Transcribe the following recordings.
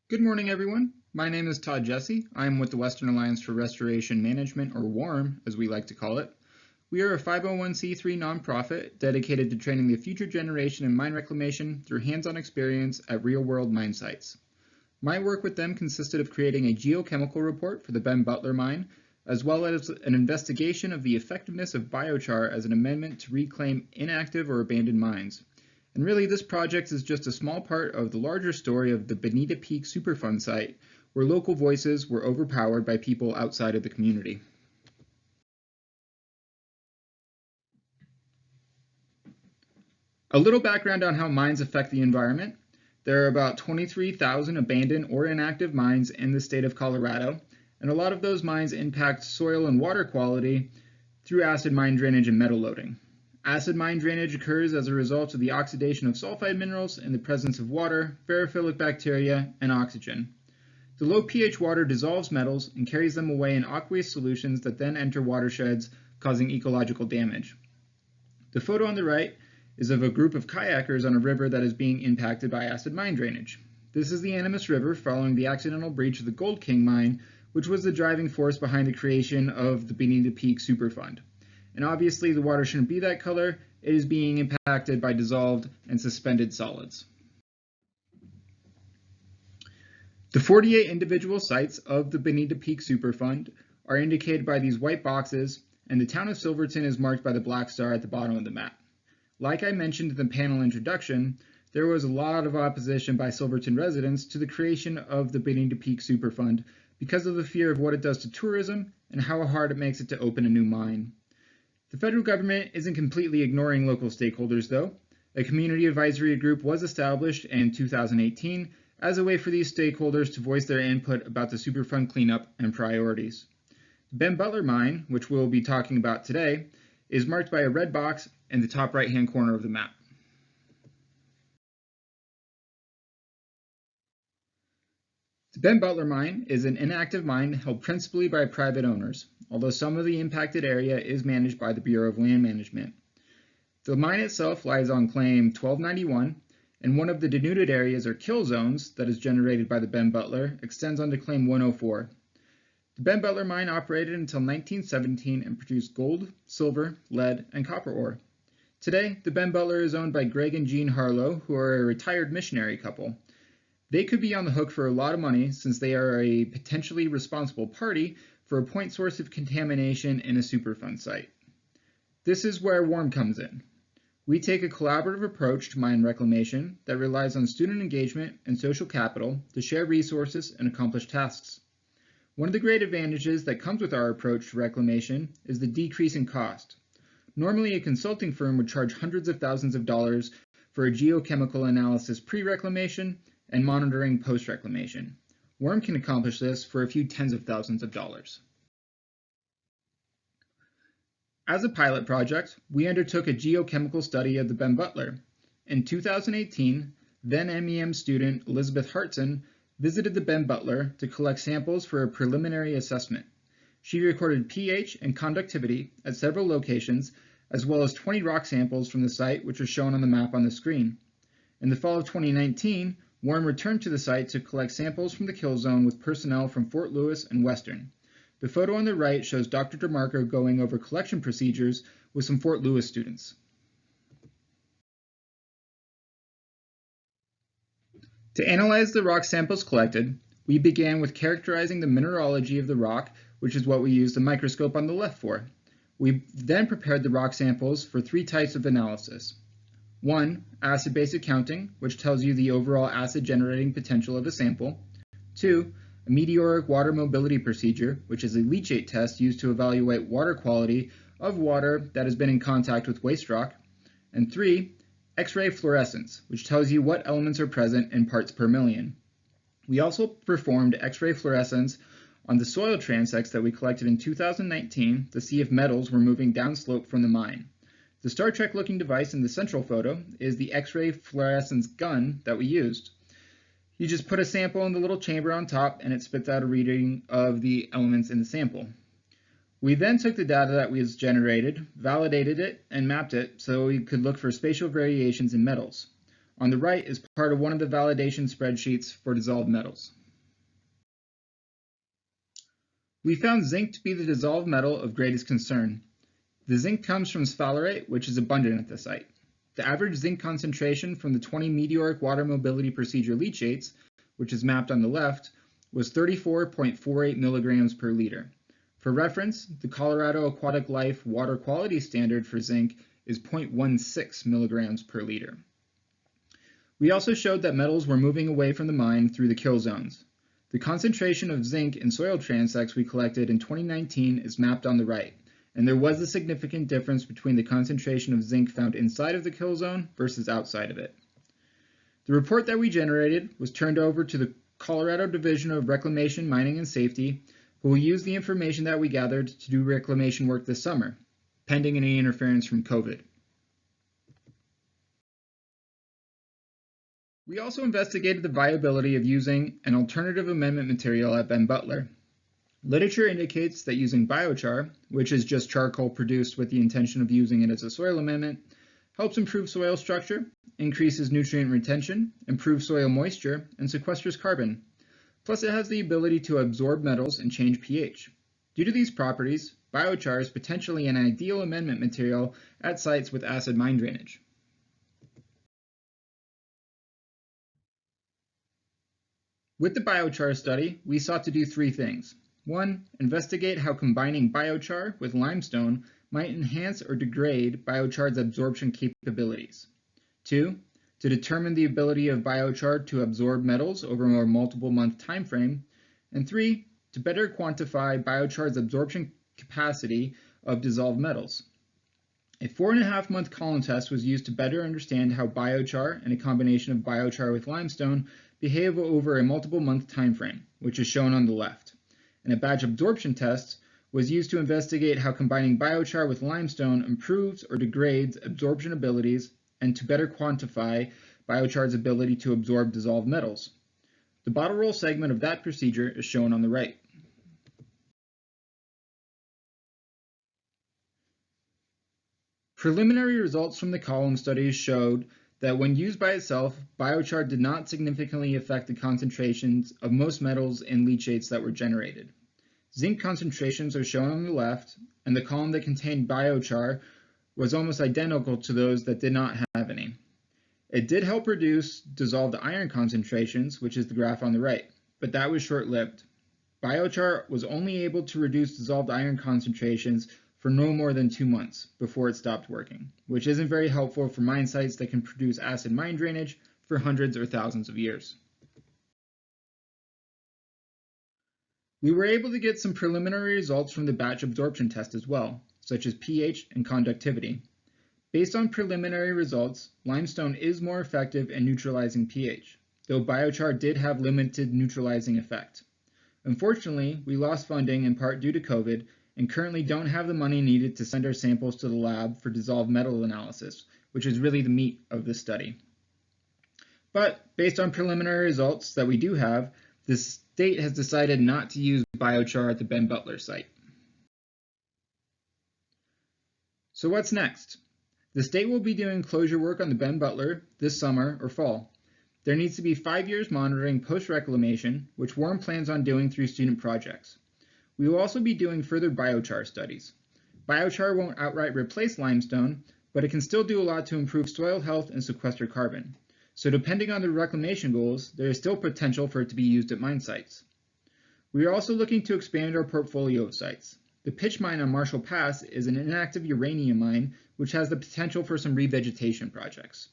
Good morning, everyone. My name is Todd Jesse. I am with the Western Alliance for Restoration Management, or WARM, as we like to call it. We are a 501c3 nonprofit dedicated to training the future generation in mine reclamation through hands-on experience at real-world mine sites. My work with them consisted of creating a geochemical report for the Butler mine, as well as an investigation of the effectiveness of biochar as an amendment to reclaim inactive or abandoned mines. And really, this project is just a small part of the larger story of the Bonita Peak Superfund site, where local voices were overpowered by people outside of the community. A little background on how mines affect the environment. There are about 23,000 abandoned or inactive mines in the state of Colorado, and a lot of those mines impact soil and water quality through acid mine drainage and metal loading. Acid mine drainage occurs as a result of the oxidation of sulfide minerals in the presence of water, barophilic bacteria, and oxygen. The low pH water dissolves metals and carries them away in aqueous solutions that then enter watersheds, causing ecological damage. The photo on the right is of a group of kayakers on a river that is being impacted by acid mine drainage. This is the Animas River following the accidental breach of the Gold King mine, which was the driving force behind the creation of the Bonita Peak Superfund. And obviously the water shouldn't be that color. It is being impacted by dissolved and suspended solids. The 48 individual sites of the Bonita Peak Superfund are indicated by these white boxes, and the town of Silverton is marked by the black star at the bottom of the map. Like I mentioned in the panel introduction, there was a lot of opposition by Silverton residents to the creation of the Bonita Peak Superfund because of the fear of what it does to tourism and how hard it makes it to open a new mine. The federal government isn't completely ignoring local stakeholders, though. A community advisory group was established in 2018 as a way for these stakeholders to voice their input about the Superfund cleanup and priorities. The Butler mine, which we'll be talking about today, is marked by a red box in the top right-hand corner of the map. The Butler mine is an inactive mine held principally by private owners, although some of the impacted area is managed by the Bureau of Land Management. The mine itself lies on claim 1291, and one of the denuded areas or kill zones that is generated by the Butler extends onto claim 104. The Butler mine operated until 1917 and produced gold, silver, lead, and copper ore. Today, the Butler is owned by Greg and Jean Harlow, who are a retired missionary couple. They could be on the hook for a lot of money since they are a potentially responsible party for a point source of contamination in a Superfund site. This is where WARM comes in. We take a collaborative approach to mine reclamation that relies on student engagement and social capital to share resources and accomplish tasks. One of the great advantages that comes with our approach to reclamation is the decrease in cost. Normally, a consulting firm would charge hundreds of thousands of dollars for a geochemical analysis pre-reclamation and monitoring post-reclamation. WARM can accomplish this for a few tens of thousands of dollars. As a pilot project, we undertook a geochemical study of the Butler. In 2018, then MEM student Elizabeth Hartson visited the Butler to collect samples for a preliminary assessment. She recorded pH and conductivity at several locations, as well as 20 rock samples from the site, which are shown on the map on the screen. In the fall of 2019, WARM returned to the site to collect samples from the kill zone with personnel from Fort Lewis and Western. The photo on the right shows Dr. DeMarco going over collection procedures with some Fort Lewis students. To analyze the rock samples collected, we began with characterizing the mineralogy of the rock, which is what we use the microscope on the left for. We then prepared the rock samples for three types of analysis. 1. Acid-basic counting, which tells you the overall acid generating potential of a sample. 2. A meteoric water mobility procedure, which is a leachate test used to evaluate water quality of water that has been in contact with waste rock. And 3. X-ray fluorescence, which tells you what elements are present in parts per million. We also performed X-ray fluorescence on the soil transects that we collected in 2019 to see if metals were moving downslope from the mine. The Star Trek looking device in the central photo is the X-ray fluorescence gun that we used. You just put a sample in the little chamber on top and it spits out a reading of the elements in the sample. We then took the data that was generated, validated it, and mapped it so we could look for spatial variations in metals. on the right is part of one of the validation spreadsheets for dissolved metals. We found zinc to be the dissolved metal of greatest concern. The zinc comes from sphalerite, which is abundant at the site. The average zinc concentration from the 20 meteoric water mobility procedure leachates, which is mapped on the left, was 34.48 milligrams per liter. For reference, the Colorado Aquatic Life water quality standard for zinc is 0.16 milligrams per liter. We also showed that metals were moving away from the mine through the kill zones. The concentration of zinc in soil transects we collected in 2019 is mapped on the right, and there was a significant difference between the concentration of zinc found inside of the kill zone versus outside of it. The report that we generated was turned over to the Colorado Division of Reclamation, Mining, and Safety, who will use the information that we gathered to do reclamation work this summer, pending any interference from COVID. We also investigated the viability of using an alternative amendment material at Ben Butler. Literature indicates that using biochar, which is just charcoal produced with the intention of using it as a soil amendment, helps improve soil structure, increases nutrient retention, improves soil moisture, and sequesters carbon. Plus, it has the ability to absorb metals and change pH. Due to these properties, biochar is potentially an ideal amendment material at sites with acid mine drainage. With the biochar study, we sought to do three things. 1. Investigate how combining biochar with limestone might enhance or degrade biochar's absorption capabilities. 2. To determine the ability of biochar to absorb metals over a multiple-month time frame. And 3. To better quantify biochar's absorption capacity of dissolved metals. A 4.5-month column test was used to better understand how biochar and a combination of biochar with limestone behave over a multiple-month time frame, which is shown on the left. And a batch absorption test was used to investigate how combining biochar with limestone improves or degrades absorption abilities and to better quantify biochar's ability to absorb dissolved metals. The bottle roll segment of that procedure is shown on the right. Preliminary results from the column studies showed that when used by itself, biochar did not significantly affect the concentrations of most metals in leachates that were generated. Zinc concentrations are shown on the left, and the column that contained biochar was almost identical to those that did not have any. It did help reduce dissolved iron concentrations, which is the graph on the right, but that was short-lived. Biochar was only able to reduce dissolved iron concentrations for no more than 2 months before it stopped working, which isn't very helpful for mine sites that can produce acid mine drainage for hundreds or thousands of years. We were able to get some preliminary results from the batch absorption test as well, such as pH and conductivity. Based on preliminary results, limestone is more effective in neutralizing pH, though biochar did have limited neutralizing effect. Unfortunately, we lost funding in part due to COVID and currently don't have the money needed to send our samples to the lab for dissolved metal analysis, which is really the meat of this study. But based on preliminary results that we do have, the state has decided not to use biochar at the Ben Butler site. So what's next? The state will be doing closure work on the Ben Butler this summer or fall. There needs to be 5 years monitoring post-reclamation, which Warren plans on doing through student projects. We will also be doing further biochar studies. Biochar won't outright replace limestone, but it can still do a lot to improve soil health and sequester carbon. So depending on the reclamation goals, there is still potential for it to be used at mine sites. We are also looking to expand our portfolio of sites. The pitch mine on Marshall Pass is an inactive uranium mine, which has the potential for some revegetation projects.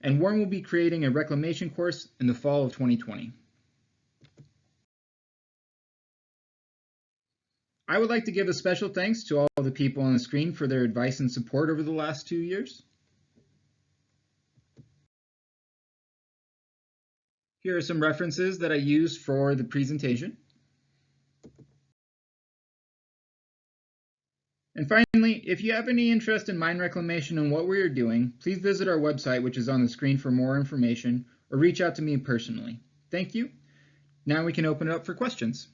And Warren will be creating a reclamation course in the fall of 2020. I would like to give a special thanks to all of the people on the screen for their advice and support over the last 2 years. Here are some references that I used for the presentation. And finally, if you have any interest in mine reclamation and what we are doing, please visit our website, which is on the screen for more information, or reach out to me personally. Thank you. Now we can open it up for questions.